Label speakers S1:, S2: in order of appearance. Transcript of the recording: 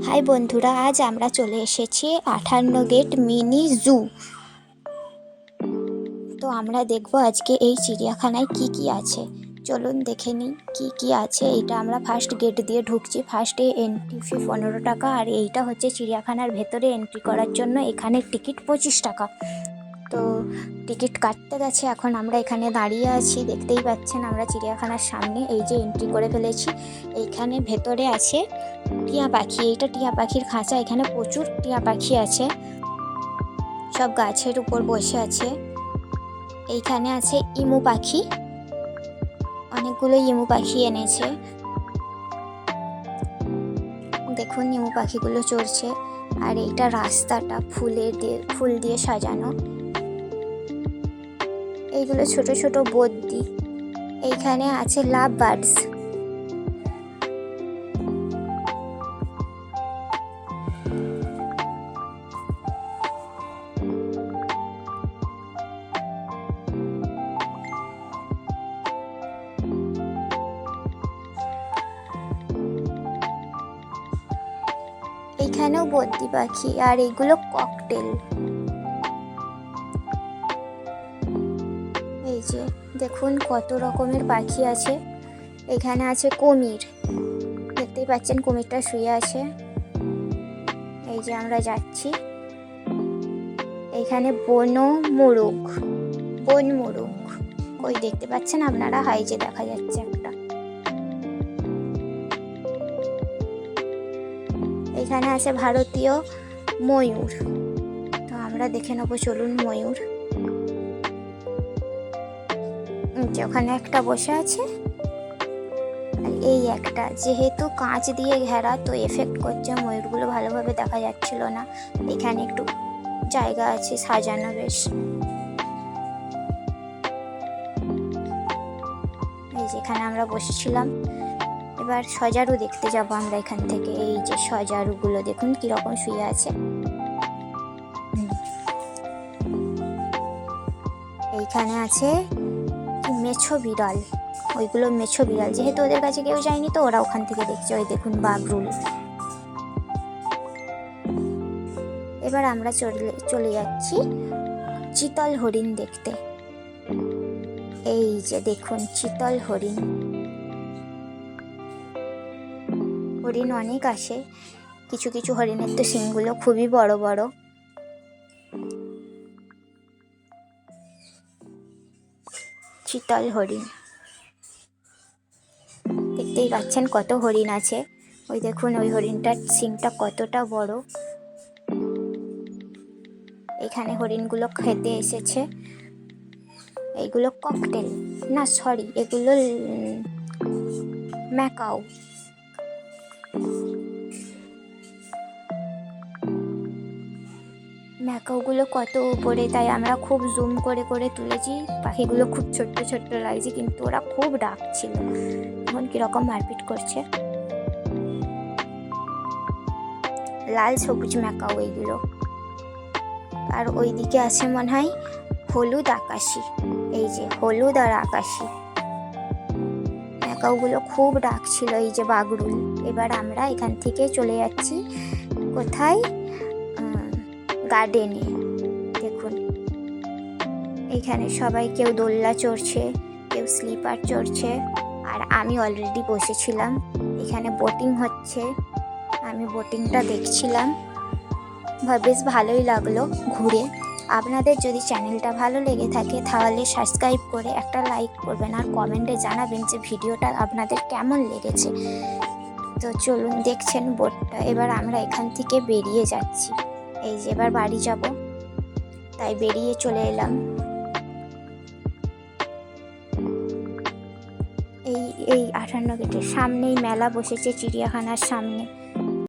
S1: High বন্ধুরা, আজ আমরা চলে এসেছি 58 গেট মিনি জু। তো আমরা দেখব আজকে এই চিড়িয়াখানায় কি কি আছে। চলুন দেখে নিই কি কি আছে। এইটা আমরা ফার্স্ট গেট দিয়ে ঢুকছি। ফার্স্টে এন্ট্রি ফি 15 টাকা, আর এইটা হচ্ছে চিড়িয়াখানার ভেতরে এন্ট্রি করার জন্য। এখানে টিকিট 25 টাকা। তো টিকিট কাটতে গেছে, এখন আমরা এখানে দাঁড়িয়ে আছি। দেখতেই পাচ্ছেন আমরা চিড়িয়াখানার সামনে এই যে এন্ট্রি করে ফেলেছি। এইখানে ভেতরে আছে টিয়া পাখি। এইটা টিয়া পাখির খাঁচা। এখানে প্রচুর টিয়া পাখি আছে, সব গাছের উপর বসে আছে। এইখানে আছে ইমু পাখি, অনেকগুলো ইমু পাখি এনেছে। দেখুন ইমু পাখিগুলো চড়ছে। আর এইটা রাস্তাটা ফুল দিয়ে সাজানো। এইগুলো ছোট ছোট বদ্যি। এইখানে আছে লাভ বার্ডস। এইখানেও বদ্যি পাখি, আর এইগুলো ককটেল। এই যে দেখুন কত রকমের পাখি আছে। এখানে আছে কুমির, দেখতেই পাচ্ছেন কুমিরটা শুয়ে আছে। এই যে আমরা যাচ্ছি। এইখানে বন মোরগ ওই দেখতে পাচ্ছেন আপনারা, হাই যে দেখা যাচ্ছে একটা। এখানে আছে ভারতীয় ময়ূর। তো আমরা দেখে নেবো, চলুন। ময়ূর ওখানে একটা বসে আছে, আর এই একটা, যেহেতু কাঁচ দিয়ে ঘেরা তো এফেক্ট করছে, ময়ূরগুলো ভালোভাবে দেখা যাচ্ছিল না। এখানে একটু জায়গা আছে সাজানো বেশ। এই যেখানে আমরা বসেছিলাম। এবার সজারু দেখতে যাব আমরা এখান থেকে। এই যে সজারুগুলো দেখুন কিরকম শুয়ে আছে। এইখানে আছে মেছো বিড়াল। ওইগুলো মেছো বিড়াল, যেহেতু ওদের কাছে কেউ যায়নি তো ওরা ওখান থেকে দেখছে। ওই দেখুন বাগরুল। এবার আমরা চলে যাচ্ছি চিতল হরিণ দেখতে। এই যে দেখুন চিতল হরিণ। হরিণ অনেক আসে, কিছু কিছু হরিণের তো শিংগুলো খুবই বড় বড়। চিতল হরিণ দেখতেই পাচ্ছেন কত হরিণ আছে। ওই দেখুন ওই হরিণটার শিংটা কতটা বড়। এখানে হরিণগুলো খেতে এসেছে। এইগুলো ককটেল, না সরি, এগুলো ম্যাকাও। ম্যাকাওগুলো কত উপরে, তাই আমরা খুব জুম করে করে তুলেছি। পাখিগুলো খুব ছোট্ট ছোট্ট লাগছে, কিন্তু ওরা খুব ডাকছিল। এখন কিরকম মারপিট করছে। লাল সবুজ ম্যাকাও এইগুলো। আর ওইদিকে আছে মনে হয় হলুদ আকাশি। এই যে হলুদ আর আকাশি ম্যাকাওগুলো খুব ডাকছিল। এই যে বাগরুল। এবার আমরা এখান থেকে চলে যাচ্ছি কোথায়, গার্ডেনে। দেখুন এইখানে সবাই, কেউ দোলনা চড়ছে, কেউ স্লিপার চড়ছে, আর আমি অলরেডি বসেছিলাম। এখানে বোটিং হচ্ছে, আমি বোটিংটা দেখছিলাম। বেশ ভালোই লাগলো ঘুরে। আপনাদের যদি চ্যানেলটা ভালো লেগে থাকে তাহলে সাবস্ক্রাইব করে একটা লাইক করবেন, আর কমেন্টে জানাবেন যে ভিডিওটা আপনাদের কেমন লেগেছে। তো চলুন, দেখছেন বোটটা। এবার আমরা এখান থেকে বেরিয়ে যাচ্ছি। এই যে এবার বাড়ি যাব, তাই বেরিয়ে চলে এলাম। এই 58 গেটের সামনেই মেলা বসেছে, চিড়িয়াখানার সামনে।